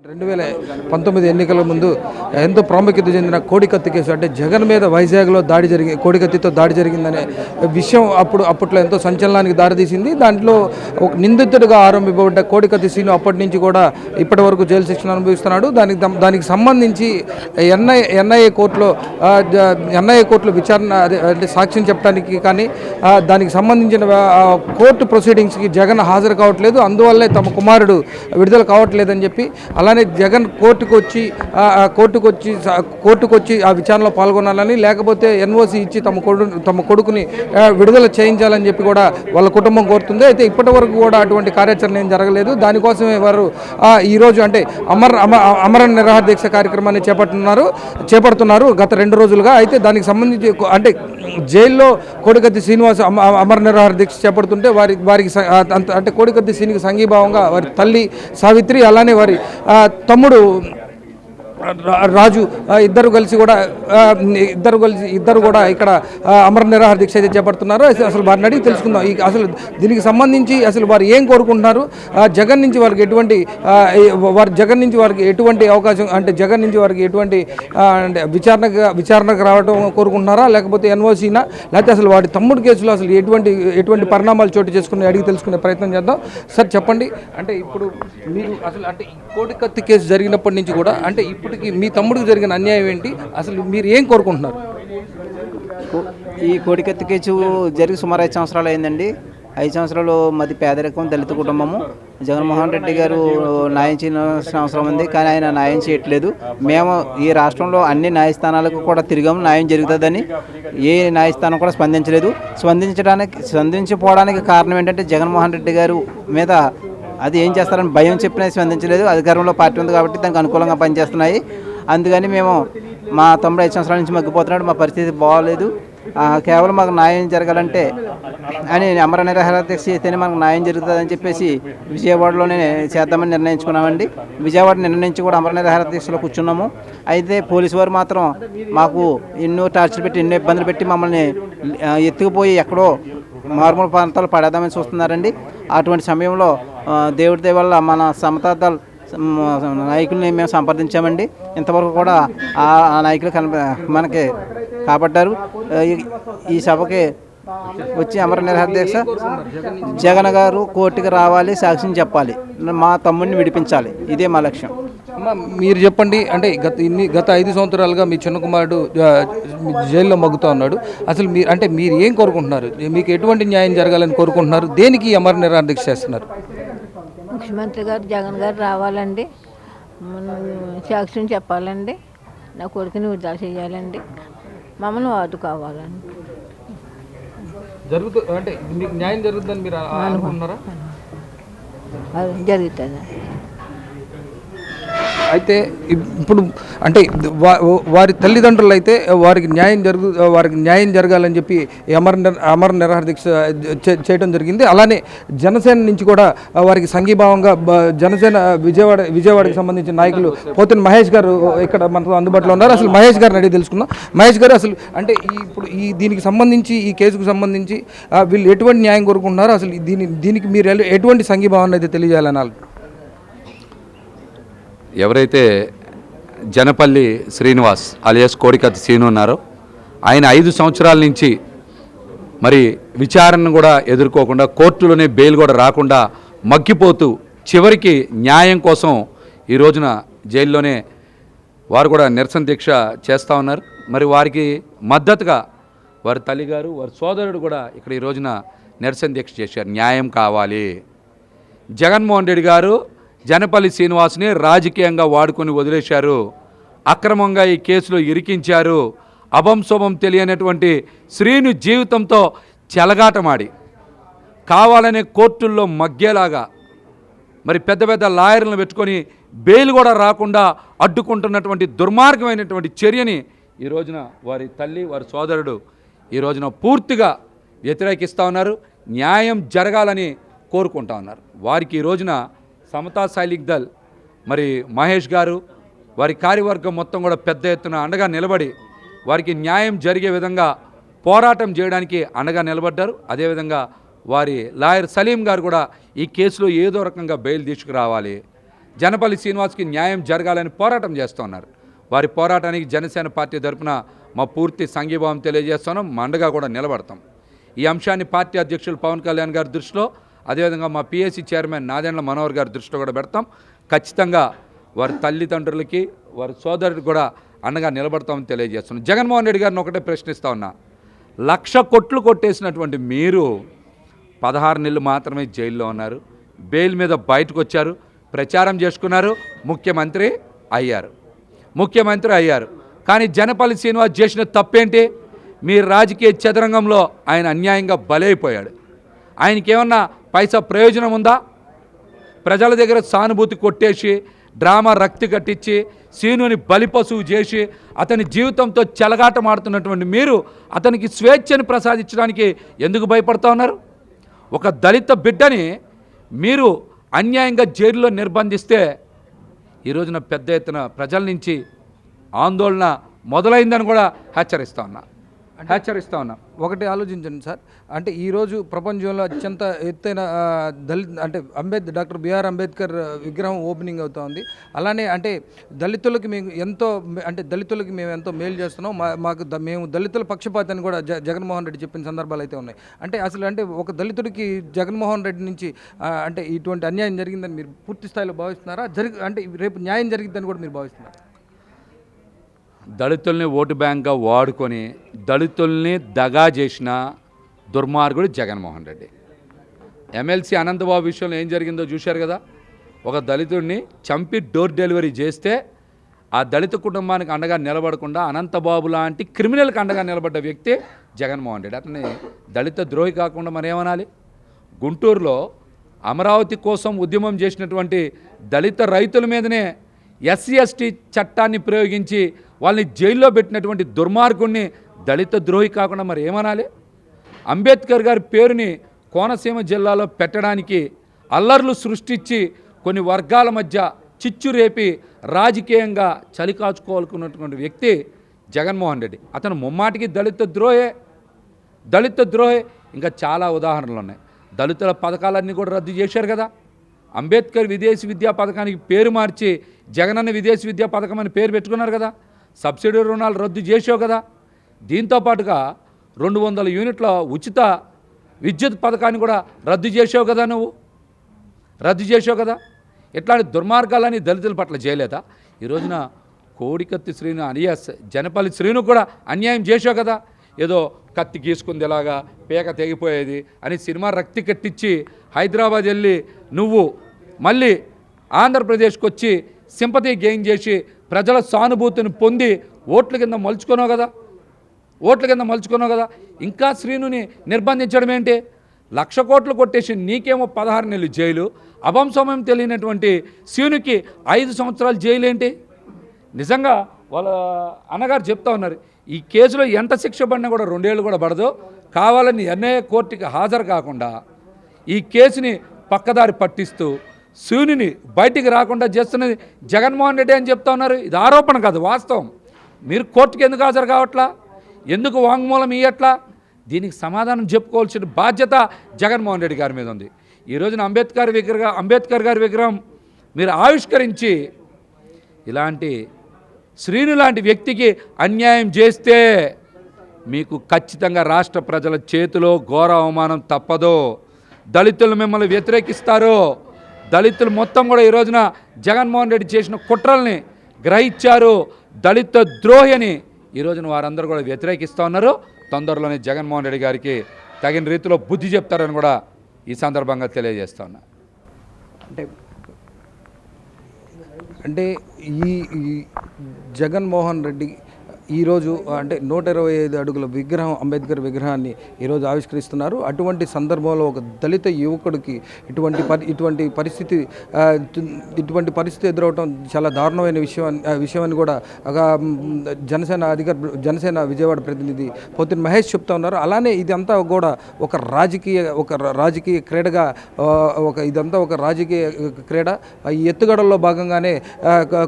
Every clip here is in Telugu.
2019 ఎన్నికల ముందు ఎంతో ప్రాముఖ్యత చెందిన కోడికత్తి కేసు, అంటే జగన్ మీద వైజాగ్లో దాడి జరిగింది, కోడికత్తితో దాడి జరిగిందనే విషయం అప్పట్లో ఎంతో సంచలనానికి దారితీసింది. దాంట్లో ఒక నిందితుడిగా ఆరంభింపబడ్డ కోడికత్తి శ్రీను అప్పటి నుంచి కూడా ఇప్పటి వరకు జైలు శిక్షణ అనుభవిస్తున్నాడు. దానికి సంబంధించి ఎన్ఐఏ కోర్టులో విచారణ, అంటే సాక్ష్యం చెప్పడానికి కానీ దానికి సంబంధించిన కోర్టు ప్రొసీడింగ్స్కి జగన్ హాజరు కావట్లేదు. అందువల్లే తమ కుమారుడు విడుదల కావట్లేదని చెప్పి, అలానే జగన్ కోర్టుకు వచ్చి ఆ విచారణలో పాల్గొనాలని, లేకపోతే ఎన్ఓసి ఇచ్చి తమ కొడుకుని విడుదల చేయించాలని చెప్పి కూడా వాళ్ళ కుటుంబం కోరుతుంది. అయితే ఇప్పటి వరకు కూడా అటువంటి కార్యాచరణ ఏం జరగలేదు. దానికోసమే వారు ఈరోజు అంటే అమర నిరాహార దీక్ష కార్యక్రమాన్ని చేపడుతున్నారు గత 2 రోజులుగా. అయితే దానికి సంబంధించి అంటే జైల్లో కోడికత్తి శ్రీనివాస్ అమర నిరాహార దీక్ష చేపడుతుంటే వారికి అంటే కోడికత్తి శ్రీనికి సంఘీభావంగా వారి తల్లి సావిత్రి, అలానే వారి తమ్ముడు రాజు ఇద్దరు కూడా ఇక్కడ అమర నిరాహార దీక్ష అయితే చేపడుతున్నారు. అసలు వారిని అడిగి తెలుసుకుందాం అసలు దీనికి సంబంధించి అసలు వారు ఏం కోరుకుంటున్నారు, జగన్ నుంచి వారికి ఎటువంటి అవకాశం, అంటే జగన్ నుంచి వారికి ఎటువంటి అంటే విచారణకు రావడం కోరుకుంటున్నారా, లేకపోతే ఎన్ఓసీనా, లేకపోతే అసలు వారి తమ్ముడు కేసులో అసలు ఎటువంటి పరిణామాలు చోటు చేసుకుని అడిగి తెలుసుకునే ప్రయత్నం చేద్దాం. సార్ చెప్పండి, అంటే ఇప్పుడు మీరు అసలు అంటే కోడికత్తి కేసు జరిగినప్పటి నుంచి కూడా అంటే ఇప్పటికి మీ తమ్ముడికి జరిగిన అన్యాయం ఏంటి, అసలు మీరు ఏం కోరుకుంటున్నారు? ఈ కోడికత్తి కేసు జరిగి సుమారు 5 సంవత్సరాలు అయిందండి. 5 సంవత్సరాలు మాది పేదరికం, దళిత కుటుంబము. జగన్మోహన్ రెడ్డి గారు న్యాయం చేయాల్సిన అవసరం ఉంది, కానీ ఆయన న్యాయం చేయట్లేదు. మేము ఈ రాష్ట్రంలో అన్ని న్యాయస్థానాలకు కూడా తిరిగాము, న్యాయం జరుగుతుందని. ఏ న్యాయస్థానం కూడా స్పందించిపోవడానికి కారణం ఏంటంటే జగన్మోహన్ రెడ్డి గారు మీద అది ఏం చేస్తారని భయం చెప్పినా స్పందించలేదు. అధికారంలో పార్టీ ఉంది కాబట్టి దానికి అనుకూలంగా పనిచేస్తున్నాయి. అందుకని మేము మా తమ్ముడు 5 సంవత్సరాల నుంచి మగ్గిపోతున్నాడు, మా పరిస్థితి బాగోలేదు. కేవలం మాకు న్యాయం జరగాలంటే అని అమర నిరాహార దీక్ష చేస్తేనే మనకు న్యాయం జరుగుతుందని చెప్పేసి విజయవాడలోనే చేద్దామని నిర్ణయించుకున్నామండి. విజయవాడ నిర్ణయించి కూడా అమర నిరాహార దీక్షలో కూర్చున్నాము. అయితే పోలీసు వారు మాత్రం మాకు ఎన్నో టార్చర్ పెట్టి, ఎన్నో ఇబ్బందులు పెట్టి మమ్మల్ని ఎత్తుకుపోయి ఎక్కడో మారుమూల ప్రాంతాలు పడేద్దామని చూస్తున్నారండి. అటువంటి సమయంలో దేవుడి దయ వల్ల మన సమతాదళ నాయకుల్ని మేము సంప్రదించామండి. ఇంతవరకు కూడా ఆ నాయకులు మనకి కాపాడ్డారు. ఈ సభకి వచ్చి అమర నిరాహార దీక్ష జగన్ గారు కోర్టుకి రావాలి, సాక్ష్యం చెప్పాలి, మా తమ్ముడిని విడిపించాలి, ఇదే మా లక్ష్యం. మీరు చెప్పండి, అంటే గత 5 సంవత్సరాలుగా మీ చిన్న కుమారుడు జైల్లో మగ్గుతూ ఉన్నాడు. అసలు మీరు ఏం కోరుకుంటున్నారు, మీకు ఎటువంటి న్యాయం జరగాలని కోరుకుంటున్నారు, దేనికి అమర నిరాహార దీక్ష చేస్తున్నారు? ముఖ్యమంత్రి గారు జగన్ గారు రావాలండి, సాక్ష్యం చెప్పాలండి, నా కొడుకుని విడుదల చేయాలండి, మమ్మల్ని ఆదుకోవాలండి. అంటే మీకు న్యాయం జరుగుతుందని మీరు అనుకుంటున్నారా? జరుగుతుంది. అయితే ఇప్పుడు అంటే వారి తల్లిదండ్రులు అయితే వారికి న్యాయం జరగాలని చెప్పి అమర నిరాహార దీక్ష చేయడం జరిగింది. అలానే జనసేన నుంచి కూడా వారికి సంఘీభావంగా జనసేన విజయవాడకి సంబంధించిన నాయకులు పోతిన మహేష్ గారు ఇక్కడ మనతో అందుబాటులో ఉన్నారు. అసలు మహేష్ గారిని అడిగి తెలుసుకుందాం. మహేష్ గారు, అసలు అంటే ఇప్పుడు దీనికి సంబంధించి, ఈ కేసుకు సంబంధించి వీళ్ళు ఎటువంటి న్యాయం కోరుకుంటున్నారు, అసలు దీనికి మీరు ఎటువంటి సంఘీభావాన్ని అయితే తెలియజేయాలని? ఎవరైతే జనపల్లి శ్రీనివాస్ అలియాస్ కోడికత్తి శ్రీను ఉన్నారో ఆయన 5 సంవత్సరాల నుంచి మరి విచారణను కూడా ఎదుర్కోకుండా, కోర్టులోనే బెయిల్ కూడా రాకుండా మగ్గిపోతూ చివరికి న్యాయం కోసం ఈ రోజున జైల్లోనే వారు కూడా నిరసన దీక్ష చేస్తూ ఉన్నారు. మరి వారికి మద్దతుగా వారి తల్లిగారు, వారి సోదరుడు కూడా ఇక్కడ ఈ రోజున నిరసన దీక్ష చేశారు. న్యాయం కావాలి. జగన్మోహన్ రెడ్డి గారు జనపల్లి శ్రీనివాస్ని రాజకీయంగా వాడుకొని వదిలేశారు, అక్రమంగా ఈ కేసులో ఇరికించారు. అభంశుభం తెలియనటువంటి శ్రీను జీవితంతో చెలగాటమాడి కావాలనే కోర్టుల్లో మగ్గేలాగా మరి పెద్ద పెద్ద లాయర్లను పెట్టుకొని బెయిల్ కూడా రాకుండా అడ్డుకుంటున్నటువంటి దుర్మార్గమైనటువంటి చర్యని ఈ రోజున వారి తల్లి, వారి సోదరుడు ఈ రోజున పూర్తిగా వ్యతిరేకిస్తూ ఉన్నారు. న్యాయం జరగాలని కోరుకుంటా ఉన్నారు. వారికి ఈ రోజున సమతా సైనిక్ దళ్ మరి మహేష్ గారు, వారి కార్యవర్గం మొత్తం కూడా పెద్ద ఎత్తున అండగా నిలబడి వారికి న్యాయం జరిగే విధంగా పోరాటం చేయడానికి అండగా నిలబడ్డారు. అదేవిధంగా వారి లాయర్ సలీం గారు కూడా ఈ కేసులో ఏదో రకంగా బెయిల్ తీసుకురావాలి, జనపల్లి శ్రీనివాస్కి న్యాయం జరగాలని పోరాటం చేస్తున్నారు. వారి పోరాటానికి జనసేన పార్టీ తరఫున మా పూర్తి సంఘీభావం తెలియజేస్తున్నాం, మా అండగా కూడా నిలబడతాం. ఈ అంశాన్ని పార్టీ అధ్యక్షులు పవన్ కళ్యాణ్ గారి దృష్టిలో, అదేవిధంగా మా పిఎస్సి చైర్మన్ నాదెండ్ల మనోహర్ గారి దృష్టిలో కూడా పెడతాం. ఖచ్చితంగా వారి తల్లిదండ్రులకి వారి సోదరుడికి కూడా అండగా నిలబడతామని తెలియజేస్తున్నాం. జగన్మోహన్ రెడ్డి గారిని ఒకటే ప్రశ్నిస్తా ఉన్నా, 1,00,000 కోట్లు కొట్టేసినటువంటి మీరు 16 నెలలు మాత్రమే జైల్లో ఉన్నారు, బెయిల్ మీద బయటకు వచ్చారు, ప్రచారం చేసుకున్నారు, ముఖ్యమంత్రి అయ్యారు. కానీ జనపల్లి శ్రీనివాస్ చేసిన తప్పేంటి? మీ రాజకీయ చదరంగంలో ఆయన అన్యాయంగా బలైపోయాడు. ఆయనకేమన్నా పైసా ప్రయోజనం ఉందా? ప్రజల దగ్గర సానుభూతి కొట్టేసి డ్రామా రక్తి కట్టించి సీనుని బలిపశువు చేసి అతని జీవితంతో చెలగాటమాడుతున్నటువంటి మీరు అతనికి స్వేచ్ఛను ప్రసాదించడానికి ఎందుకు భయపడతా ఉన్నారు? ఒక దళిత బిడ్డని మీరు అన్యాయంగా జైల్లో నిర్బంధిస్తే ఈ రోజున పెద్ద ఎత్తున ప్రజల నుంచి ఆందోళన మొదలైందని కూడా హెచ్చరిస్తా ఉన్నా. ఒకటి ఆలోచించండి సార్, అంటే ఈరోజు ప్రపంచంలో అత్యంత ఎత్తైన అంటే డాక్టర్ బిఆర్ అంబేద్కర్ విగ్రహం ఓపెనింగ్ అవుతా ఉంది. అలానే అంటే దళితులకి మేము ఎంతో మేలు చేస్తున్నాం, మేము దళితుల పక్షపాతాన్ని కూడా జగన్మోహన్ రెడ్డి చెప్పిన సందర్భాలు అయితే ఉన్నాయి. అంటే ఒక దళితుడికి జగన్మోహన్ రెడ్డి నుంచి అంటే ఇటువంటి అన్యాయం జరిగిందని మీరు పూర్తి స్థాయిలో భావిస్తున్నారా? అంటే రేపు న్యాయం జరిగిందని కూడా మీరు భావిస్తున్నారా? దళితుల్ని ఓటు బ్యాంక్గా వాడుకొని దళితుల్ని దగా చేసిన దుర్మార్గుడు జగన్మోహన్ రెడ్డి. ఎమ్మెల్సీ అనంతబాబు విషయంలో ఏం జరిగిందో చూశారు కదా. ఒక దళితుడిని చంపి డోర్ డెలివరీ చేస్తే ఆ దళిత కుటుంబానికి అండగా నిలబడకుండా అనంతబాబు లాంటి క్రిమినల్కి అండగా నిలబడ్డ వ్యక్తి జగన్మోహన్ రెడ్డి. అతన్ని దళిత ద్రోహి కాకుండా మరేమనాలి? గుంటూరులో అమరావతి కోసం ఉద్యమం చేసినటువంటి దళిత రైతుల మీదనే SC/ST చట్టాన్ని ప్రయోగించి వాళ్ళని జైల్లో పెట్టినటువంటి దుర్మార్గుణ్ణి దళిత ద్రోహి కాకుండా మరి ఏమనాలి? అంబేద్కర్ గారి పేరుని కోనసీమ జిల్లాలో పెట్టడానికి అల్లర్లు సృష్టించి కొన్ని వర్గాల మధ్య చిచ్చు రేపి రాజకీయంగా చలికాచుకోవాలనుకున్నటువంటి వ్యక్తి జగన్మోహన్ రెడ్డి. అతను ముమ్మాటికి దళిత ద్రోహే. ఇంకా చాలా ఉదాహరణలు ఉన్నాయి. దళితుల పథకాలన్నీ కూడా రద్దు చేశారు కదా. అంబేద్కర్ విదేశీ విద్యా పథకానికి పేరు మార్చి జగనన్న విదేశీ విద్యా పథకం అని పేరు పెట్టుకున్నారు కదా. సబ్సిడీ రుణాలు రద్దు చేసావు కదా. దీంతోపాటుగా 200 యూనిట్ల ఉచిత విద్యుత్ పథకాన్ని కూడా రద్దు చేసావు కదా. ఇట్లాంటి దుర్మార్గాలని దళితుల పట్ల చేయలేదా? ఈ రోజున కోడికత్తి శ్రీను అలియాస్ జనపల్లి శ్రీను కూడా అన్యాయం చేసావు కదా. ఏదో కత్తి గీసుకుంది ఎలాగా పేక తెగిపోయేది అని సినిమా రక్తి కట్టించి హైదరాబాద్ వెళ్ళి నువ్వు మళ్ళీ ఆంధ్రప్రదేశ్కి వచ్చి సింపతి గెయిన్ చేసి ప్రజల సానుభూతిని పొంది ఓట్ల కింద మలుచుకున్నావు కదా. ఇంకా శ్రీనుని నిర్బంధించడం ఏంటి? 1,00,000 కోట్లు కొట్టేసి నీకేమో 16 నెలలు జైలు, అభంశమయం తెలియనటువంటి శ్రీనుకి 5 సంవత్సరాలు జైలు ఏంటి? నిజంగా వాళ్ళ అన్నగారు చెప్తా ఉన్నారు, ఈ కేసులో ఎంత శిక్ష పడినా కూడా 2 ఏళ్ళు కూడా పడదు. కావాలని ఎన్ఐఏ కోర్టుకి హాజరు కాకుండా ఈ కేసుని పక్కదారి పట్టిస్తూ సూనిని బయటికి రాకుండా చేస్తున్నది జగన్మోహన్ రెడ్డి అని చెప్తా ఉన్నారు. ఇది ఆరోపణ కాదు, వాస్తవం. మీరు కోర్టుకి ఎందుకు హాజరు కావట్లా? ఎందుకు వాంగ్మూలం ఇయ్యట్లా? దీనికి సమాధానం చెప్పుకోవాల్సిన బాధ్యత జగన్మోహన్ రెడ్డి గారి మీద ఉంది. ఈ రోజున అంబేద్కర్ గారి విగ్రహం మీరు ఆవిష్కరించి ఇలాంటి శ్రీను లాంటి వ్యక్తికి అన్యాయం చేస్తే మీకు ఖచ్చితంగా రాష్ట్ర ప్రజల చేతిలో ఘోర అవమానం తప్పదు. దళితులు మిమ్మల్ని వ్యతిరేకిస్తారు. దళితులు మొత్తం కూడా ఈ రోజున జగన్మోహన్ రెడ్డి చేసిన కుట్రల్ని గ్రహించారు. దళిత ద్రోహి అని ఈ రోజున వారందరూ కూడా వ్యతిరేకిస్తూ ఉన్నారు. తొందరలోనే జగన్మోహన్ రెడ్డి గారికి తగిన రీతిలో బుద్ధి చెప్తారని కూడా ఈ సందర్భంగా తెలియజేస్తా ఉన్నా. అంటే ఈ జగన్మోహన్ రెడ్డి ఈరోజు అంటే 125 అడుగుల విగ్రహం, అంబేద్కర్ విగ్రహాన్ని ఈరోజు ఆవిష్కరిస్తున్నారు. అటువంటి సందర్భంలో ఒక దళిత యువకుడికి ఇటువంటి పరిస్థితి ఎదురవటం చాలా దారుణమైన విషయం కూడా జనసేన విజయవాడ ప్రతినిధి పోతిన మహేష్ చెప్తా ఉన్నారు. అలానే ఇదంతా కూడా ఒక రాజకీయ క్రీడగా ఒక రాజకీయ క్రీడ. ఈ ఎత్తుగడల్లో భాగంగానే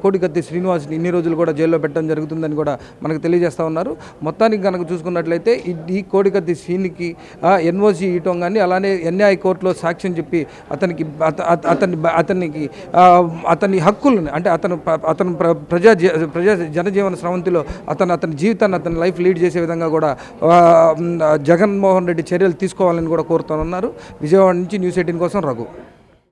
కోడికత్తి శ్రీనివాస్ని ఇన్ని రోజులు కూడా జైల్లో పెట్టడం జరుగుతుందని కూడా మనకు తెలియజేస్తూ ఉన్నారు. మొత్తానికి కనుక చూసుకున్నట్లయితే ఈ కోడికత్తి శ్రీనికి ఎన్ఓసి ఇవ్వటం కానీ అలానే ఎన్ఐ కోర్టులో సాక్ష్యం చెప్పి అతని హక్కులను అంటే అతను ప్రజా జనజీవన స్రవంతిలో అతని జీవితాన్ని అతని లైఫ్ లీడ్ చేసే విధంగా కూడా జగన్మోహన్ రెడ్డి చర్యలు తీసుకోవాలని కూడా కోరుతున్నారు. విజయవాడ నుంచి న్యూస్ 18 కోసం రఘు.